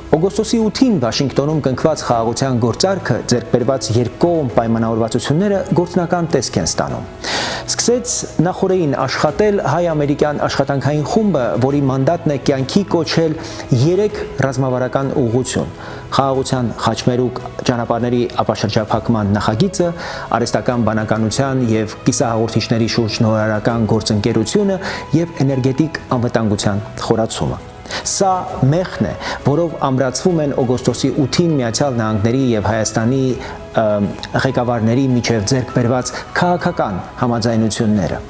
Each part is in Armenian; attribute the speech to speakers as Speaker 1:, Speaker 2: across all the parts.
Speaker 1: Օգոստոսի 8-ին Վաշինգտոնում կնքված խաղաղության գործարքը ձեռք բերված երկկողմ պայմանավորվածությունները գործնական տեսք են ստանում։ Սկսեց նախորդին աշխատել հայ-ամերիկյան աշխատանքային խումբը, որի մանդատն է կյանքի կոչել 3 ռազմավարական ուղղություն՝ խաղաղության խաչմերուկ ճանապարհների ապաշրջափակման նախագիծը, արհեստական բանականության եւ կիսահաղորդիչների շուրջ նորարարական գործընկերությունը եւ էներգետիկ անվտանգության խորացումը։ Սա մեխն է, որով ամրացվում են օգոստոսի 8-ին Միացյալ Նահանգների եւ Հայաստանի ղեկավարների միջև ձեռք բերված քաղաքական համաձայնությունները։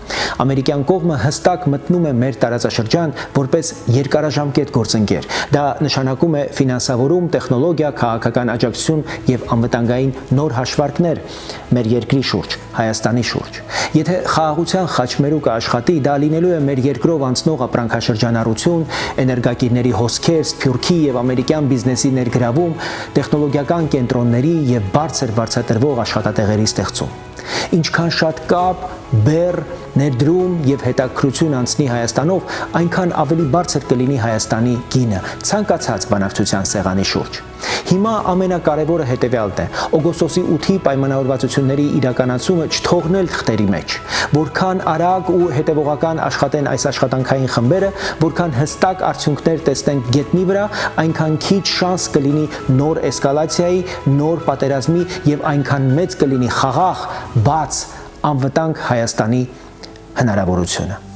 Speaker 1: Ամերիկյան կողմը հստակ մտնում է մեր տարածաշրջան որպես երկարաժամկետ գործընկեր։ Դա նշանակում է ֆինանսավորում, տեխնոլոգիա, քաղաքական աջակցություն եւ անվտանգային նոր հաշվարկներ մեր երկրի շուրջ, Հայաստանի շուրջ։ Եթե խաղաղության խաչմերուկը աշխատի, դա լինելու է մեր երկրով անցնող ապրանքաշրջանառություն, էներգակիրների հոսքեր, սփյուռքի եւ ամերիկյան բիզնեսի ներգրավում, տեխնոլոգիական կենտրոնների եւ բարձր վարձատրվող աշխատատեղերի ստեղծում։ Ինչքան շատ կապ, բեռ, ներդրում եւ հետաքրություն անցնի Հայաստանով, այնքան ավելի բարձր կլինի Հայաստանի գինը ցանկացած բանակցության սեղանի շուրջ։ Հիմա ամենակարևորը հետեւյալն է՝ օգոստոսի 8-ի պայմանավորվածությունների իրականացումը չթողնել թղթերի մեջ։ Որքան արագ ու հետևողական աշխատեն այս աշխատանքային խմբերը, որքան հստակ արդյունքներ տեսնենք գետնի վրա, այնքան քիչ շանս կլինի նոր էսկալացիայի, նոր պատերազմի եւ այնքան մեծ կլինի խաղաղ, բաց, անվտանգ Հայաստանի հնարավորությունը։